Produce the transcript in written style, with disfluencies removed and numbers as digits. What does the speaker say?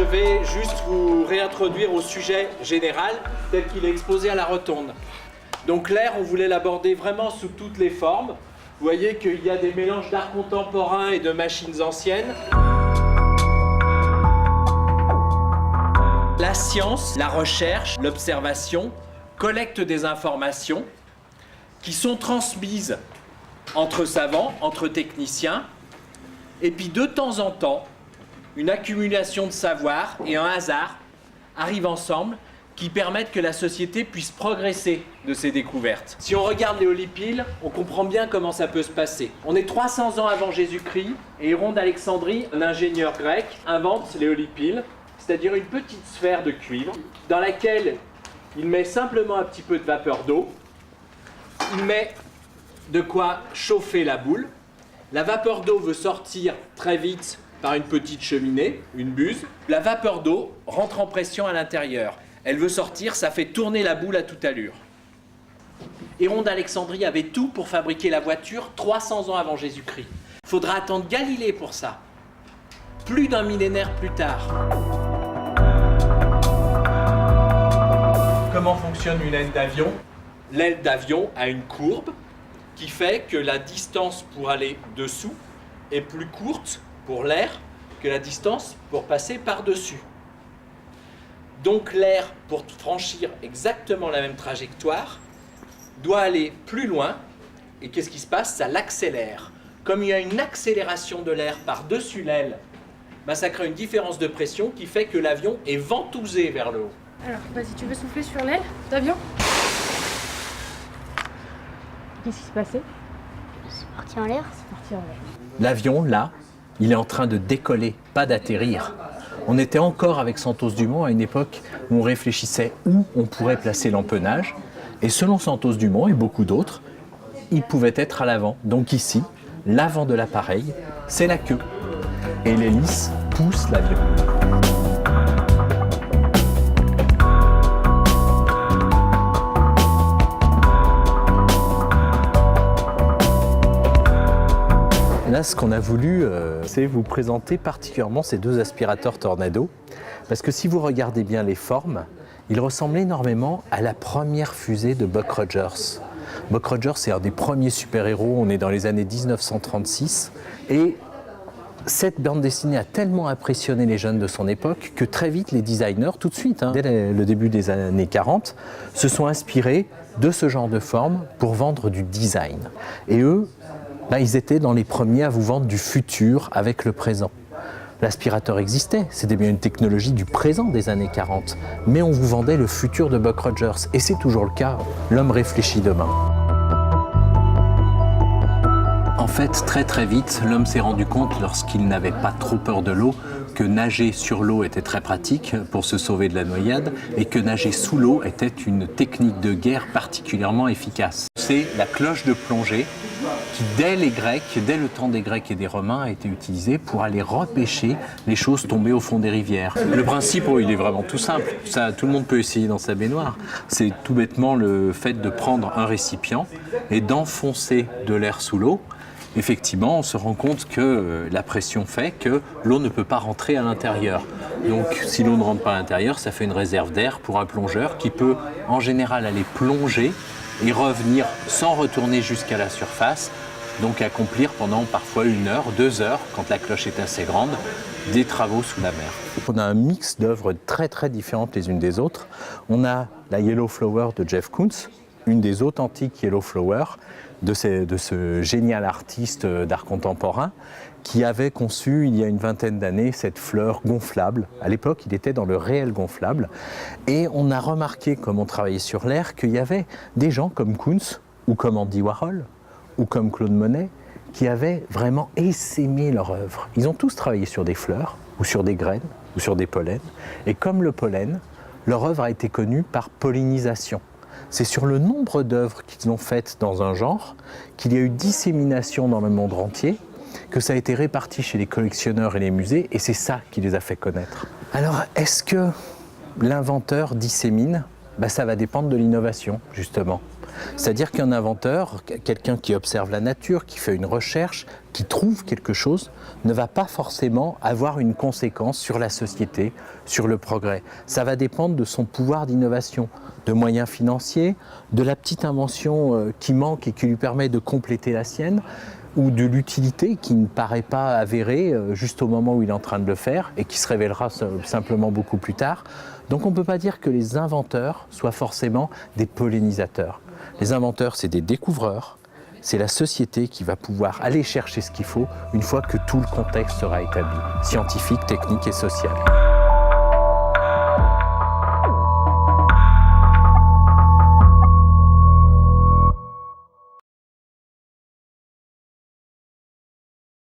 vais juste vous réintroduire au sujet général tel qu'il est exposé à la rotonde. Donc l'air, on voulait l'aborder vraiment sous toutes les formes. Vous voyez qu'il y a des mélanges d'art contemporain et de machines anciennes. La science, la recherche, l'observation collectent des informations qui sont transmises entre savants, entre techniciens, et puis de temps en temps, une accumulation de savoir et un hasard arrivent ensemble qui permettent que la société puisse progresser de ces découvertes. Si on regarde l'Éolipile, on comprend bien comment ça peut se passer. On est 300 ans avant Jésus-Christ et Héron d'Alexandrie, un ingénieur grec, invente l'Éolipile, c'est-à-dire une petite sphère de cuivre dans laquelle il met simplement un petit peu de vapeur d'eau, il met de quoi chauffer la boule. La vapeur d'eau veut sortir très vite par une petite cheminée, une buse. La vapeur d'eau rentre en pression à l'intérieur. Elle veut sortir, ça fait tourner la boule à toute allure. Héron d'Alexandrie avait tout pour fabriquer la voiture 300 ans avant Jésus-Christ. Il faudra attendre Galilée pour ça. Plus d'un millénaire plus tard. Comment fonctionne une aile d'avion? L'aile d'avion a une courbe qui fait que la distance pour aller dessous est plus courte pour l'air que la distance pour passer par-dessus. Donc l'air, pour franchir exactement la même trajectoire, doit aller plus loin. Et qu'est-ce qui se passe? Ça l'accélère. Comme il y a une accélération de l'air par-dessus l'aile, ça crée une différence de pression qui fait que l'avion est ventousé vers le haut. Alors, vas-y, tu veux souffler sur l'aile d'avion? Qu'est-ce qui se passait? C'est parti en l'air. C'est parti en l'air. L'avion, là, il est en train de décoller, pas d'atterrir. On était encore avec Santos Dumont à une époque où on réfléchissait où on pourrait placer l'empennage. Et selon Santos Dumont et beaucoup d'autres, il pouvait être à l'avant. Donc ici, l'avant de l'appareil, c'est la queue. Et l'hélice pousse l'avion. Là, ce qu'on a voulu, c'est vous présenter particulièrement ces deux aspirateurs Tornado. Parce que si vous regardez bien les formes, ils ressemblent énormément à la première fusée de Buck Rogers. Buck Rogers, c'est un des premiers super-héros, on est dans les années 1936. Et cette bande dessinée a tellement impressionné les jeunes de son époque que très vite, les designers, tout de suite, dès le début des années 40, se sont inspirés de ce genre de forme pour vendre du design. Et eux, ils étaient dans les premiers à vous vendre du futur avec le présent. L'aspirateur existait, c'était bien une technologie du présent des années 40, mais on vous vendait le futur de Buck Rogers, et c'est toujours le cas, l'homme réfléchit demain. En fait, très vite, l'homme s'est rendu compte, lorsqu'il n'avait pas trop peur de l'eau, que nager sur l'eau était très pratique pour se sauver de la noyade, et que nager sous l'eau était une technique de guerre particulièrement efficace. C'est la cloche de plongée qui, dès le temps des Grecs et des Romains, a été utilisée pour aller repêcher les choses tombées au fond des rivières. Le principe, il est vraiment tout simple. Ça, tout le monde peut essayer dans sa baignoire. C'est tout bêtement le fait de prendre un récipient et d'enfoncer de l'air sous l'eau. Effectivement, on se rend compte que la pression fait que l'eau ne peut pas rentrer à l'intérieur. Donc, si l'eau ne rentre pas à l'intérieur, ça fait une réserve d'air pour un plongeur qui peut, en général, aller plonger et revenir sans retourner jusqu'à la surface, donc accomplir pendant parfois 1 heure, 2 heures, quand la cloche est assez grande, des travaux sous la mer. On a un mix d'œuvres très différentes les unes des autres. On a la Yellow Flower de Jeff Koons, une des authentiques Yellow Flower, de ce génial artiste d'art contemporain qui avait conçu il y a une vingtaine d'années cette fleur gonflable. À l'époque, il était dans le réel gonflable. Et on a remarqué, comme on travaillait sur l'air, qu'il y avait des gens comme Koons, ou comme Andy Warhol, ou comme Claude Monet, qui avaient vraiment essaimé leur œuvre. Ils ont tous travaillé sur des fleurs, ou sur des graines, ou sur des pollens. Et comme le pollen, leur œuvre a été connue par pollinisation. C'est sur le nombre d'œuvres qu'ils ont faites dans un genre qu'il y a eu dissémination dans le monde entier, que ça a été réparti chez les collectionneurs et les musées, et c'est ça qui les a fait connaître. Alors, est-ce que l'inventeur dissémine? Ça va dépendre de l'innovation, justement. C'est-à-dire qu'un inventeur, quelqu'un qui observe la nature, qui fait une recherche, qui trouve quelque chose, ne va pas forcément avoir une conséquence sur la société, sur le progrès. Ça va dépendre de son pouvoir d'innovation, de moyens financiers, de la petite invention qui manque et qui lui permet de compléter la sienne, ou de l'utilité qui ne paraît pas avérée juste au moment où il est en train de le faire et qui se révélera simplement beaucoup plus tard. Donc on ne peut pas dire que les inventeurs soient forcément des pollinisateurs. Les inventeurs, c'est des découvreurs, c'est la société qui va pouvoir aller chercher ce qu'il faut une fois que tout le contexte sera établi, scientifique, technique et social.